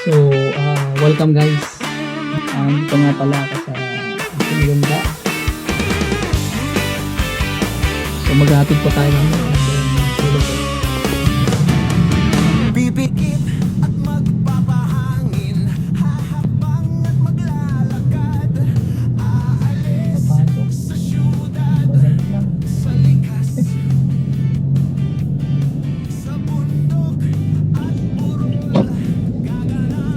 So, welcome guys. Dito nga pala ako sa Siniganda. So, maghatid po tayo ng Bibigit at magpapahangin, hahabang at maglalakad, aalis sa syudad, sa likas, sa bundok at burol, gaganap.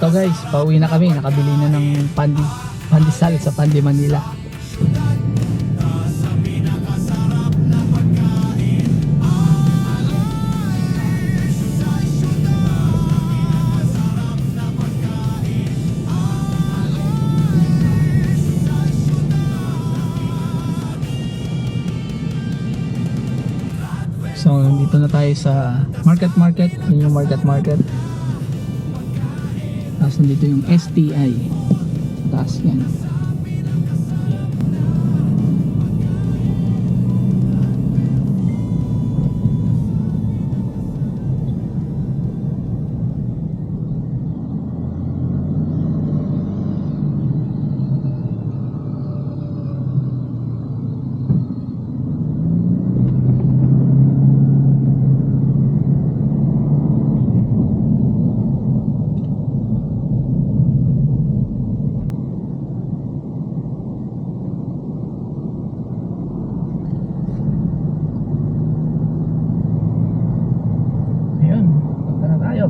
So guys, pauwi na kami. Nakabili na ng pandesal sa Pandi Manila. So dito na tayo sa market. Yun yung market. Tapos nandito yung STI. Taas yan.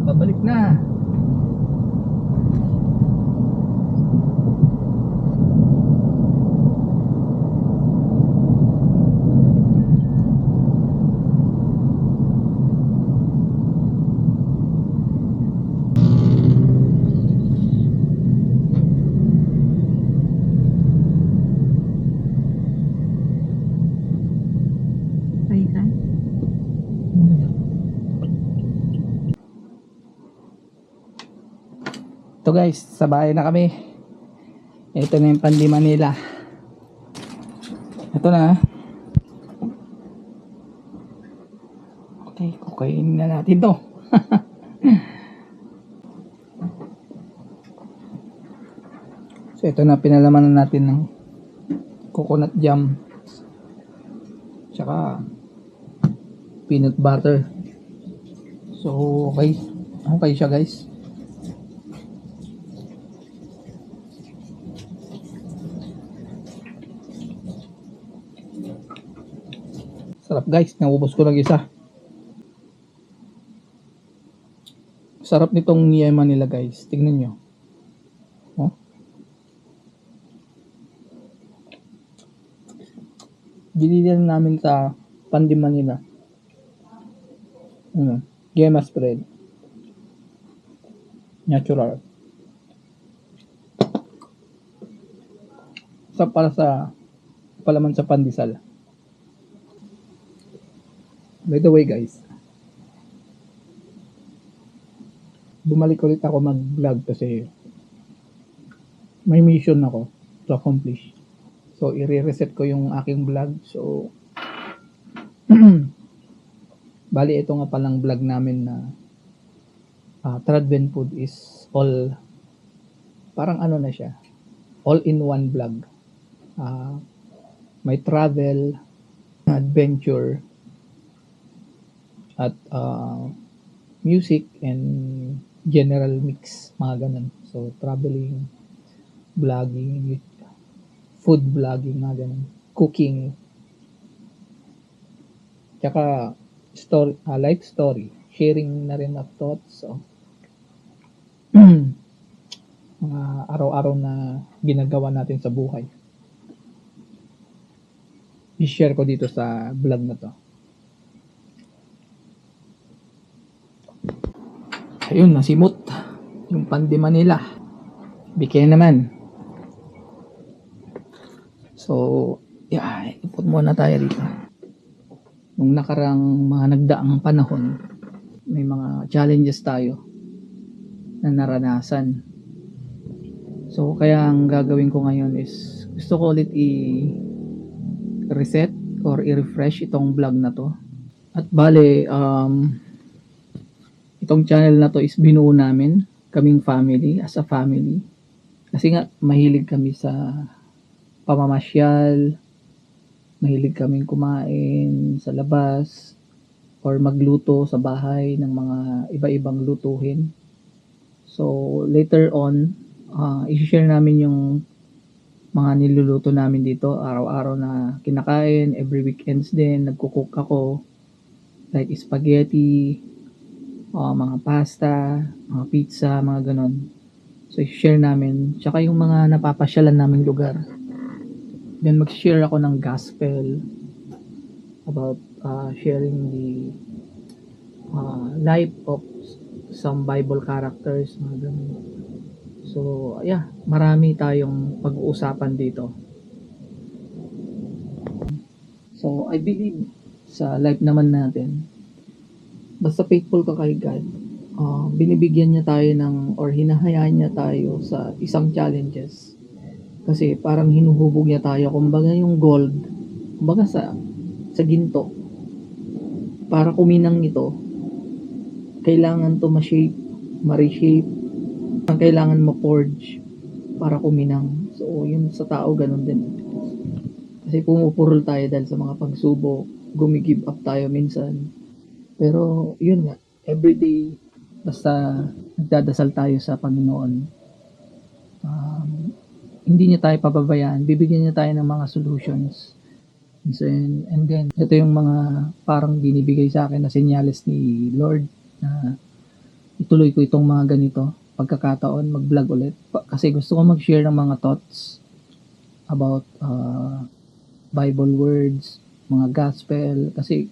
Pabalik na. Ito guys, sa bahay na kami. Ito na yung Pandi Manila. Ito na. Okay, kukainin na natin to. So ito na, pinalaman na natin ng coconut jam. Tsaka peanut butter. So okay siya guys. Sarap guys, naubos ko lang isa. Sarap nitong yema nila guys. Tignan nyo. Oh. Dinidyan namin sa pandiman nila. Yema spread. Natural. Sa palaman sa pandesal. By the way guys, bumalik ulit ako mag-vlog kasi may mission ako to accomplish. So, i-reset ko yung aking vlog. So, bali ito nga palang vlog namin na Tradven Food is all, parang ano na siya, all-in-one vlog. May travel, adventure, at music and general mix, mga ganun. So, traveling, vlogging, food vlogging, mga ganun. Cooking. Tsaka, life story. Sharing na rin of thoughts. So, mga araw-araw na ginagawa natin sa buhay. I-share ko dito sa vlog na to. Ayun, nasimot. Yung Pandi Manila. Bigyan naman. So, yeah, ipot muna tayo dito. Nung nakarang mga nagdaang panahon, may mga challenges tayo na naranasan. So, kaya ang gagawin ko ngayon is gusto ko ulit i-reset or i-refresh itong vlog na to. At bale, itong channel na to is binuo namin, kaming family, as a family. Kasi nga, mahilig kami sa pamamasyal, mahilig kaming kumain sa labas, or magluto sa bahay ng mga iba-ibang lutuhin. So, later on, i-share namin yung mga niluluto namin dito, araw-araw na kinakain, every weekends din, nagkukook ako, like spaghetti, mga pasta, mga pizza, mga ganon. So, i-share namin. Tsaka yung mga napapasyalan naming lugar. Then, mag-share ako ng gospel about sharing the life of some Bible characters, mga ganon. So, yeah, marami tayong pag-uusapan dito. So, I believe sa life naman natin, basta faithful ka kay God, binibigyan niya tayo ng, or hinahayaan niya tayo sa isang challenges. Kasi parang hinuhubog niya tayo, kumbaga yung gold, kumbaga sa ginto. Para kuminang ito, kailangan to ma-shape, ma-reshape, ang kailangan ma-forge para kuminang. So, yun sa tao, ganun din. Kasi pumupurol tayo dahil sa mga pagsubok, gumigive up tayo minsan. Pero, yun nga, everyday, basta nagdadasal tayo sa Panginoon, hindi niya tayo pababayaan, bibigyan niya tayo ng mga solutions. And then, ito yung mga parang binibigay sa akin na senyales ni Lord na ituloy ko itong mga ganito, pagkakataon, mag-vlog ulit. Kasi gusto ko mag-share ng mga thoughts about Bible words, mga gospel, kasi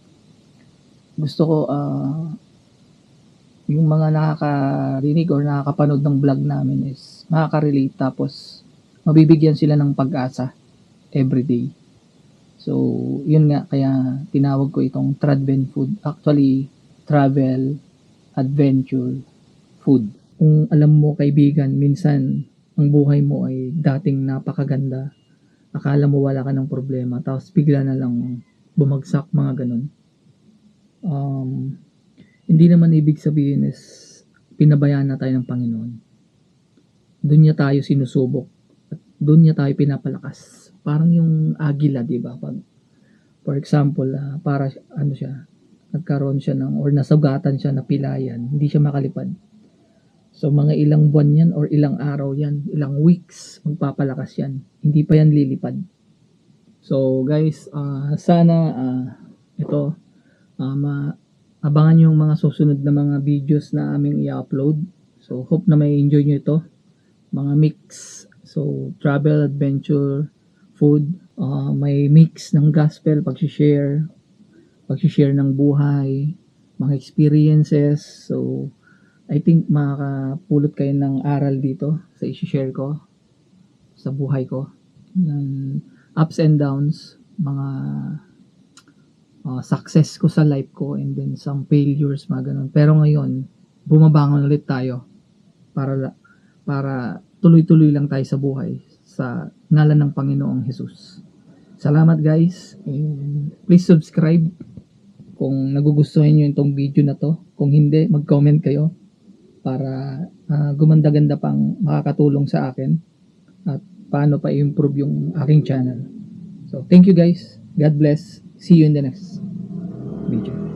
gusto ko yung mga nakakarinig or nakakapanood ng vlog namin is makaka-relate, tapos mabibigyan sila ng pag-asa everyday. So, yun nga, kaya tinawag ko itong Tradven Food. Actually, travel, adventure, food. Kung alam mo kaibigan, minsan ang buhay mo ay dating napakaganda. Akala mo wala ka ng problema, tapos bigla na lang bumagsak, mga ganun. Hindi naman ibig sabihin is pinabayaan na tayo ng Panginoon. Doon niya tayo sinusubok at doon niya tayo pinapalakas. Parang yung agila, di ba? Pag, for example, para ano siya, nagkaroon siya ng, or nasugatan siya na pilayan, hindi siya makalipad. So, mga ilang buwan yan or ilang araw yan, ilang weeks, magpapalakas yan. Hindi pa yan lilipad. So, guys, sana ito, abangan yung mga susunod na mga videos na aming i-upload. So, hope na may enjoy nyo ito. Mga mix. So, travel, adventure, food. May mix ng gospel, pag-share ng buhay, mga experiences. So, I think makakapulot kayo ng aral dito sa i-share ko sa buhay ko. Ng ups and downs, mga success ko sa life ko, and then some failures, mga ganun. Pero ngayon, bumabangon ulit tayo para tuloy-tuloy lang tayo sa buhay sa ngalan ng Panginoong Jesus. Salamat guys, and please subscribe kung nagugustuhan nyo itong video na to. Kung hindi, mag-comment kayo para gumanda-ganda pang makakatulong sa akin at paano pa i-improve yung aking channel. So, thank you guys. God bless. See you in the next video.